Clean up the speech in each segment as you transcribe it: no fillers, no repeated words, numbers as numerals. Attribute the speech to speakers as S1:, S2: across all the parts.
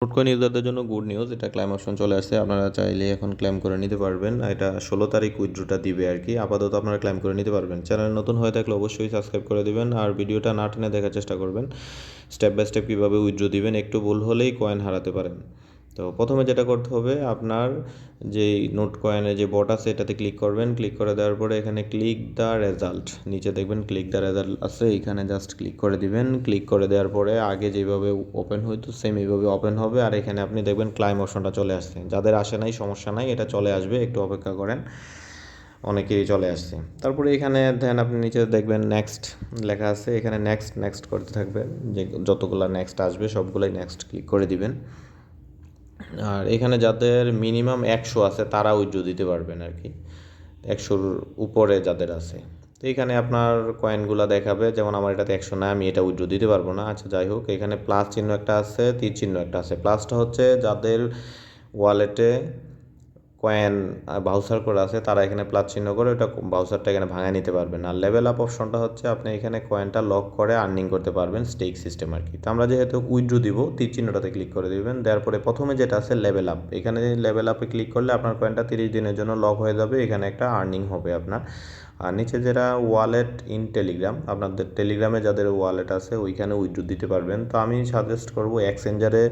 S1: নোটকয়েন ইউজারদের জন্য good news, এটা claim option চলে আসছে। আপনারা চাইলে এখন ক্লেম করে নিতে পারবেন। এটা 16 তারিখ উইথড্রটা দিবে আর কি। আপাতত আপনারা ক্লেম করে নিতে পারবেন। চ্যানেল নতুন হয়ে থাকলে অবশ্যই সাবস্ক্রাইব করে দিবেন আর ভিডিওটা না টেনে দেখার চেষ্টা করবেন। স্টেপ বাই স্টেপ কীভাবে উইথড্র দিবেন, একটু ভুল হলেই কয়েন হারাতে পারেন। তো প্রথমে যেটা করতে হবে, আপনার যেই নোট কয়েনের যে বট আছে এটাতে ক্লিক করবেন। ক্লিক করে দেওয়ার পরে এখানে ক্লিক দ্য রেজাল্ট, নিচে দেখবেন ক্লিক দ্য রেজাল্ট আছে, এখানে জাস্ট ক্লিক করে দিবেন। ক্লিক করে দেওয়ার পরে আগে যেভাবে ওপেন হইতো সেম এইভাবে ওপেন হবে আর এখানে আপনি দেখবেন ক্লাইম অপশনটা চলে আসছে। যাদের আসে নাই সমস্যা নাই, এটা চলে আসবে, একটু অপেক্ষা করেন, অনেকেরই চলে আসছে। তারপরে এখানে দেন আপনি নিচে দেখবেন নেক্সট লেখা আছে, এখানে নেক্সট নেক্সট করতে থাকবেন। যে যতগুলো নেক্সট আসবে সবগুলোই নেক্সট ক্লিক করে দিবেন। আর এখানে যাদের মিনিমাম 100 আছে তারা উইথড্র দিতে পারবেন আর কি, 100-র উপরে যাদের আছে। তো এখানে আপনার কয়েনগুলো দেখাবে, যেমন আমার এটাতে 100 না, আমি এটা উইথড্র দিতে পারবো না। আচ্ছা যাই হোক, এখানে প্লাস চিহ্ন একটা আছে, তীর চিহ্ন একটা আছে। প্লাসটা হচ্ছে যাদের ওয়ালেটে কয়েন বাউচার করে আছে তারা এখানে প্লাস চিহ্ন করে ওটা বাউচারটা এখানে ভাঙায় নিতে পারবেন। আর লেভেল আপ অপশনটা হচ্ছে আপনি এখানে কয়েনটা লক করে আর্নিং করতে পারবেন, স্টেক সিস্টেম আর কি। তো আমরা যেহেতু উইথড্র দিব, তীর চিহ্নটাতে ক্লিক করে দিবেন। দেওয়ার পরে প্রথমে যেটা আছে লেভেল আপ, এখানে লেভেল আপে ক্লিক করলে আপনার কয়েনটা 30 দিনের জন্য লক হয়ে যাবে, এখানে একটা আর্নিং হবে আপনার। আর নিচে যেটা ওয়ালেট ইন টেলিগ্রাম, আপনাদের টেলিগ্রামে যাদের ওয়ালেট আছে ওইখানে উইথড্র দিতে পারবেন। তো আমি সাজেস্ট করবো এক্সচেঞ্জারে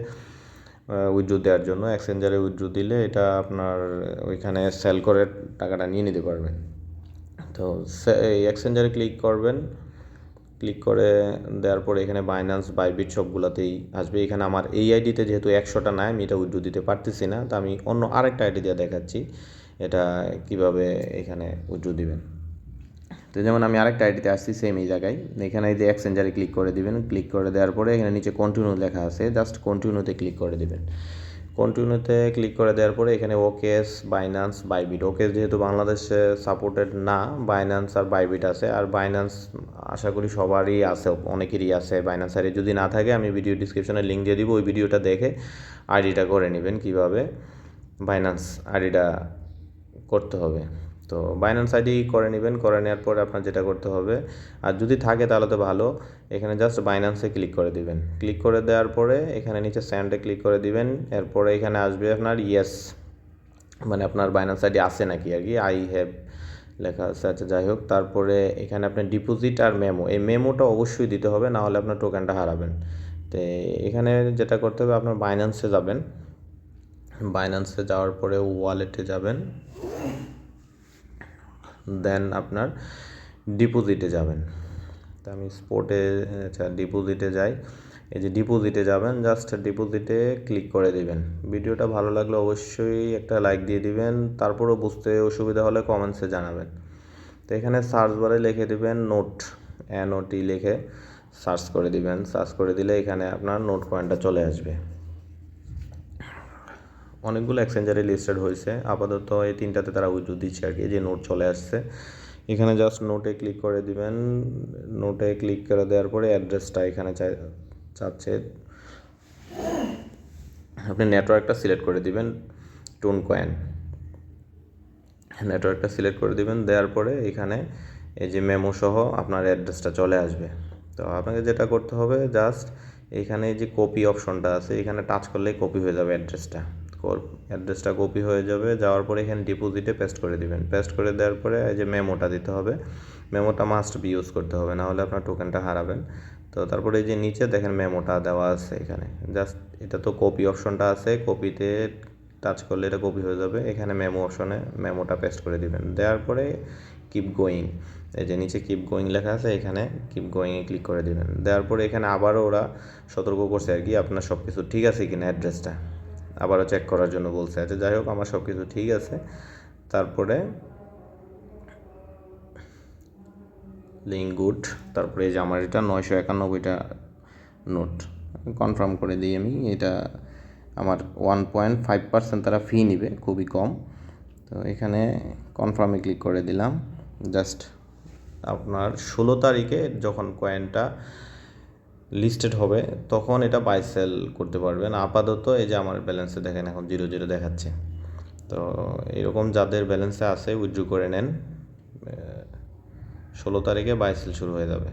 S1: উইথড্র দেওয়ার জন্য। এক্সচেঞ্জারে উইথড্র দিলে এটা আপনার ওইখানে সেল করে টাকাটা নিয়ে নিতে পারবেন। তো এই এক্সচেঞ্জারে ক্লিক করবেন, ক্লিক করে দেওয়ার পরে এখানে বাইন্যান্স, বাইবিট সবগুলোতেই আসবে। এখানে আমার এই আইডিতে যেহেতু 100টা নাই, আমি এটা উইথড্র দিতে পারতেছি না, তো আমি অন্য আরেকটা আইডি দিয়ে দেখাচ্ছি এটা কিভাবে এখানে উইথড্র দিবেন। তো যেমন আমি আরেকটা আইডিতে আসছি সেম এই জায়গায়, এখানে এই যে এক্সচেঞ্জারে ক্লিক করে দিবেন। ক্লিক করে দেওয়ার পরে এখানে নিচে কন্টিনিউ লেখা আছে, জাস্ট কন্টিনিউতে ক্লিক করে দিবেন। কন্টিনিউতে ক্লিক করে দেওয়ার পরে এখানে ওকেস, বাইন্যান্স, বাইবিট। ওকেস যেহেতু বাংলাদেশে সাপোর্টেড না, বাইন্যান্স আর বাইবিট আছে। আর বাইন্যান্স আশা করি সবারই আছে, অনেকেরই আছে বাইন্যান্স। আর যদি না থাকে আমি ভিডিও ডিসক্রিপশনে লিঙ্ক দিয়ে দিব, ওই ভিডিওটা দেখে আইডিটা করে নেবেন কীভাবে বাইন্যান্স আইডিটা করতে হবে। তো বাইন্যান্স আইডি করে নেবেন, করে নেওয়ার পরে আপনার যেটা করতে হবে, আর যদি থাকে তাহলে তো ভালো, এখানে জাস্ট বাইন্যান্সে ক্লিক করে দিবেন। ক্লিক করে দেওয়ার পরে এখানে নিচে সেন্ডে ক্লিক করে দিবেন। এরপরে এখানে আসবে আপনার ইয়েস, মানে আপনার বাইন্যান্স আইডি আছে নাকি আর কি, আই হ্যাভ লেখা আছে। আচ্ছা যাই হোক, তারপরে এখানে আপনার ডিপোজিট আর মেমো, এই মেমোটা অবশ্যই দিতে হবে, না হলে আপনার টোকেনটা হারাবেন। তো এখানে যেটা করতে হবে, আপনার বাইন্যান্সে যাবেন। বাইন্যান্সে যাওয়ার পরে ওয়ালেটে যাবেন, দেন আপনার ডিপোজিটে যাবেন। তো আমি স্পটে, আচ্ছা ডিপোজিটে যাই। এই যে ডিপোজিটে যাবেন, জাস্ট ডিপোজিটে ক্লিক করে দিবেন। ভিডিওটা ভালো লাগলে অবশ্যই একটা লাইক দিয়ে দিবেন, তারপরও বুঝতে অসুবিধা হলে কমেন্টসে জানাবেন। তো এখানে সার্চ বারে লিখে দিবেন নোট, NOT লিখে সার্চ করে দিবেন। সার্চ করে দিলে এখানে আপনার নোট কয়েনটা চলে আসবে। অনেকগুলো এক্সচেঞ্জারে লিস্টেড হয়েছে, আপাতত এই তিনটাতে তারা উইথড্র দিচ্ছে আর কি, যে নোট চলে আসছে। এখানে জাস্ট নোটে ক্লিক করে দিবেন। নোটে ক্লিক করে দেওয়ার পরে অ্যাড্রেসটা এখানে চাচ্ছে, আপনি নেটওয়ার্কটা সিলেক্ট করে দিবেন, টুন কয়েন নেটওয়ার্কটা সিলেক্ট করে দিবেন। দেওয়ার পরে এখানে এই যে মেমো সহ আপনার অ্যাড্রেসটা চলে আসবে। তো আপনাকে যেটা করতে হবে, জাস্ট এইখানে যে কপি অপশনটা আছে এখানে টাচ করলেই কপি হয়ে যাবে অ্যাড্রেসটা কপি হয়ে যাবে। যাওয়ার পরে এখানে ডিপোজিটে পেস্ট করে দিবেন। পেস্ট করে দেওয়ার পরে এই যে মেমোটা দিতে হবে, মেমোটা মাস্ট বি ইউজ করতে হবে, না হলে আপনার টোকেনটা হারাবেন। তো তারপরে এই যে নিচে দেখেন মেমোটা দেওয়া আছে এখানে, জাস্ট এটা তো কপি অপশনটা আছে, কপিতে টাচ করলে এটা কপি হয়ে যাবে। এখানে মেমো অপশনে মেমোটা পেস্ট করে দিবেন। দেওয়ার পরে কিপ গোয়িং, এই যে নিচে কিপ গোয়িং লেখা আছে, এখানে কিপ গোয়িংয়ে ক্লিক করে দিবেন। দেওয়ার পরে এখানে আবারও ওরা সতর্ক করছে আর কি, আপনার সব কিছু ঠিক আছে কিনা, অ্যাড্রেসটা আবারও চেক করার জন্য বলছে। আচ্ছা যাই হোক, আমার সব কিছু ঠিক আছে। তারপরে লিঙ্ক গুড, তারপরে এই যে আমার এটা 991টা নোট কনফার্ম করে দিই আমি। এটা আমার 1.5% তারা ফি নিবে, খুবই কম। তো এখানে কনফার্মে ক্লিক করে দিলাম। জাস্ট আপনার 16 তারিখে যখন কয়েনটা লিস্টেড হবে তখন এটা বাই সেল করতে পারবেন। আপাতত এই যে আমার ব্যালেন্সে দেখেন এখন 0 দেখাচ্ছে। তো এরকম যাদের ব্যালেন্সে আছে উইথড্র করে নেন, 16 তারিখে বাই সেল শুরু হয়ে যাবে।